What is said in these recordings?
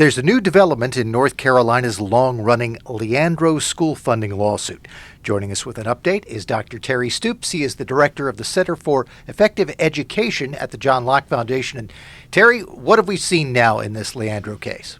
There's a new development in North Carolina's long-running Leandro school funding lawsuit. Joining us with an update is Dr. Terry Stoops. He is the director of the Center for Effective Education at the John Locke Foundation. And Terry, what have we seen now in this Leandro case?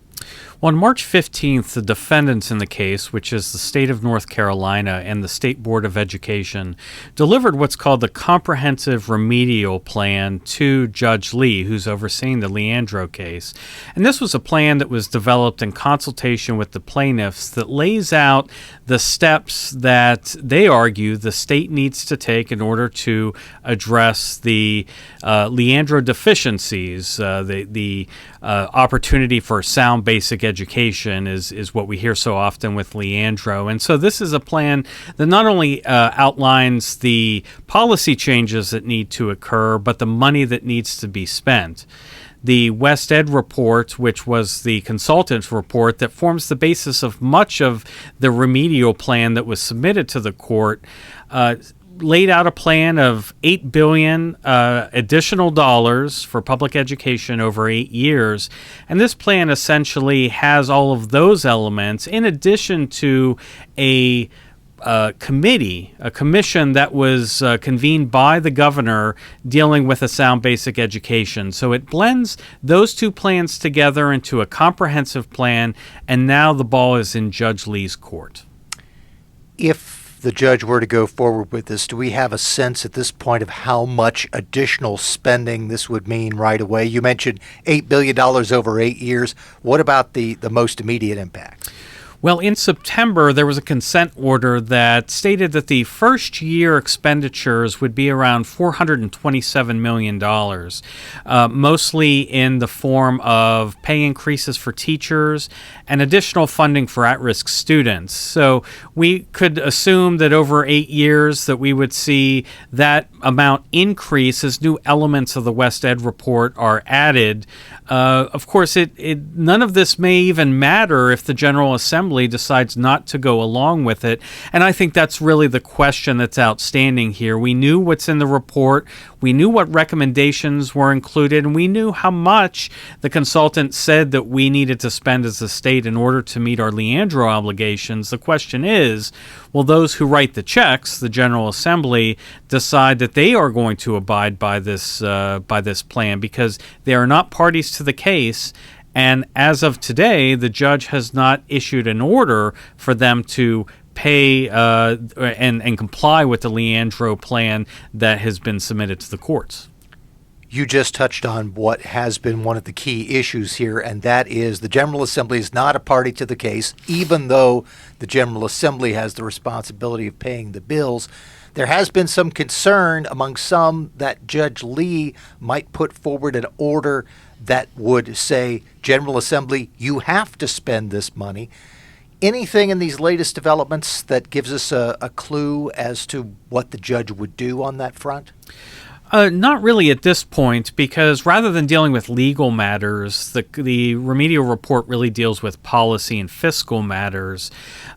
Well, on March 15th, the defendants in the case, which is the state of North Carolina and the State Board of Education, delivered what's called the Comprehensive Remedial Plan to Judge Lee, who's overseeing the Leandro case. And this was a plan that was developed in consultation with the plaintiffs that lays out the steps that they argue the state needs to take in order to address the Leandro deficiencies. The opportunity for sound basic education is what we hear so often with Leandro. And so this is a plan that not only outlines the policy changes that need to occur, but the money that needs to be spent. The West Ed report, which was the consultant's report that forms the basis of much of the remedial plan that was submitted to the court, laid out a plan of $8 billion additional dollars for public education over 8 years. And this plan essentially has all of those elements in addition to a commission that was convened by the governor dealing with a sound basic education. So it blends those two plans together into a comprehensive plan, and now the ball is in Judge Lee's court. If the judge were to go forward with this, do we have a sense at this point of how much additional spending this would mean right away? You mentioned $8 billion over 8 years. What about the most immediate impact? Well, in September, there was a consent order that stated that the first year expenditures would be around $427 million, mostly in the form of pay increases for teachers and additional funding for at-risk students. So we could assume that over 8 years that we would see that amount increase as new elements of the West Ed report are added. Of course, none of this may even matter if the General Assembly decides not to go along with it. And I think that's really the question that's outstanding here. We knew what's in the report. We knew what recommendations were included, and we knew how much the consultant said that we needed to spend as a state in order to meet our Leandro obligations. The question is, will those who write the checks, the General Assembly, decide that they are going to abide by this plan because they are not parties to the case? And as of today, the judge has not issued an order for them to pay and comply with the Leandro plan that has been submitted to the courts. You just touched on what has been one of the key issues here, and that is the General Assembly is not a party to the case, even though the General Assembly has the responsibility of paying the bills. There has been some concern among some that Judge Lee might put forward an order that would say, General Assembly, you have to spend this money. Anything in these latest developments that gives us a clue as to what the judge would do on that front? Not really at this point, because rather than dealing with legal matters, the remedial report really deals with policy and fiscal matters.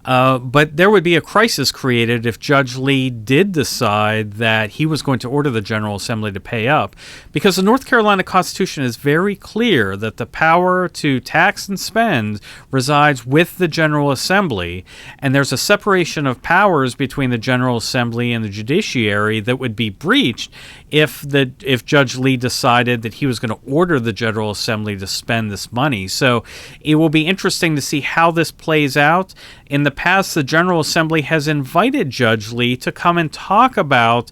But there would be a crisis created if Judge Lee did decide that he was going to order the General Assembly to pay up, because the North Carolina Constitution is very clear that the power to tax and spend resides with the General Assembly, and there's a separation of powers between the General Assembly and the judiciary that would be breached if Judge Lee decided that he was going to order the General Assembly to spend this money. So it will be interesting to see how this plays out. In the past, the General Assembly has invited Judge Lee to come and talk about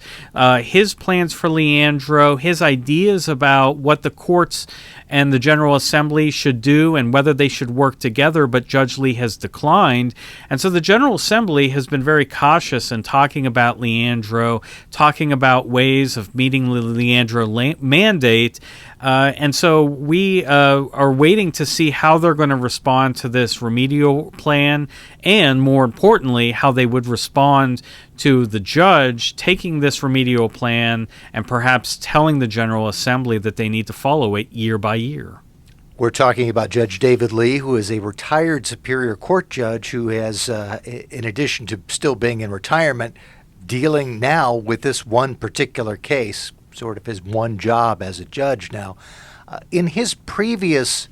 his plans for Leandro, his ideas about what the courts and the General Assembly should do and whether they should work together, but Judge Lee has declined. And so the General Assembly has been very cautious in talking about Leandro, talking about ways of meeting the Leandro mandate. And so we are waiting to see how they're going to respond to this remedial plan, and more importantly, how they would respond to the judge taking this remedial plan and perhaps telling the General Assembly that they need to follow it year by year. We're talking about Judge David Lee, who is a retired Superior Court judge who has, in addition to still being in retirement, dealing now with this one particular case, sort of his one job as a judge now. In his previous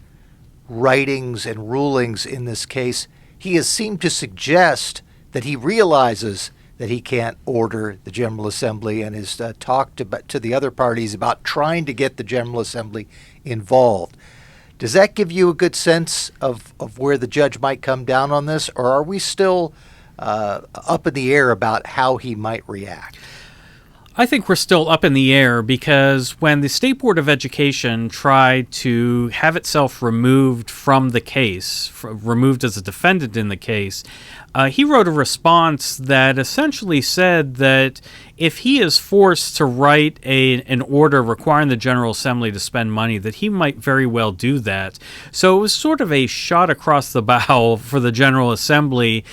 writings and rulings in this case, he has seemed to suggest that he realizes that he can't order the General Assembly and has talked to the other parties about trying to get the General Assembly involved. Does that give you a good sense of where the judge might come down on this, or are we still up in the air about how he might react? I think we're still up in the air because when the State Board of Education tried to have itself removed from the case, removed as a defendant in the case, he wrote a response that essentially said that if he is forced to write an order requiring the General Assembly to spend money, that he might very well do that. So it was sort of a shot across the bow for the General Assembly,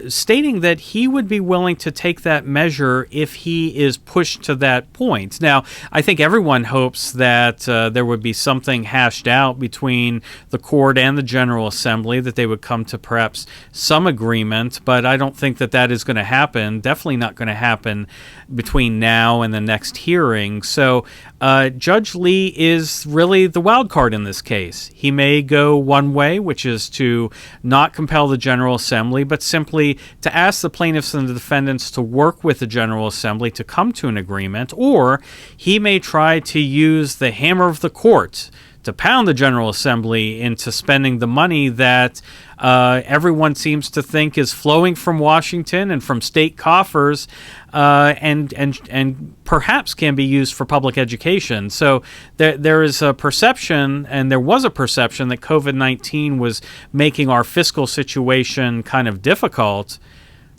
stating that he would be willing to take that measure if he is pushed to that point. Now, I think everyone hopes that there would be something hashed out between the court and the General Assembly, that they would come to perhaps some agreement, but I don't think that that is going to happen. Definitely not going to happen between now and the next hearing. So Judge Lee is really the wild card in this case. He may go one way, which is to not compel the General Assembly, but simply to ask the plaintiffs and the defendants to work with the General Assembly to come to an agreement, or he may try to use the hammer of the court to pound the General Assembly into spending the money that everyone seems to think is flowing from Washington and from state coffers, and perhaps can be used for public education. So there is a perception, and there was a perception, that COVID-19 was making our fiscal situation kind of difficult.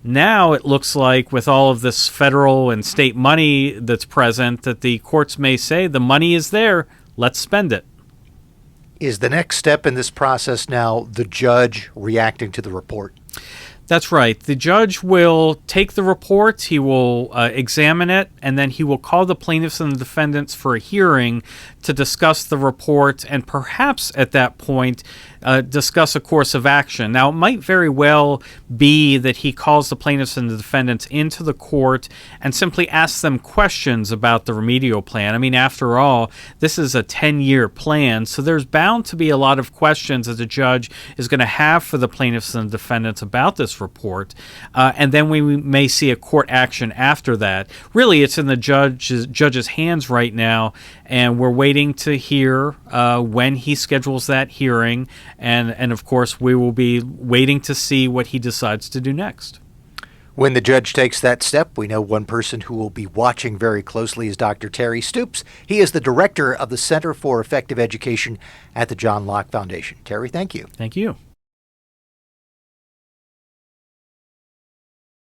Now it looks like, with all of this federal and state money that's present, that the courts may say the money is there, let's spend it. Is the next step in this process now the judge reacting to the report? That's right. The judge will take the report, he will examine it, and then he will call the plaintiffs and the defendants for a hearing to discuss the report, and perhaps at that point discuss a course of action. Now, it might very well be that he calls the plaintiffs and the defendants into the court and simply asks them questions about the remedial plan. I mean, after all, this is a 10-year plan, so there's bound to be a lot of questions that the judge is going to have for the plaintiffs and the defendants about this report, and then we may see a court action after that. Really, it's in the judge's hands right now, and we're waiting to hear when he schedules that hearing, and of course we will be waiting to see what he decides to do next. When the judge takes that step, we know one person who will be watching very closely is Dr. Terry Stoops. He is the director of the Center for Effective Education at the John Locke Foundation. Terry, thank you. Thank you.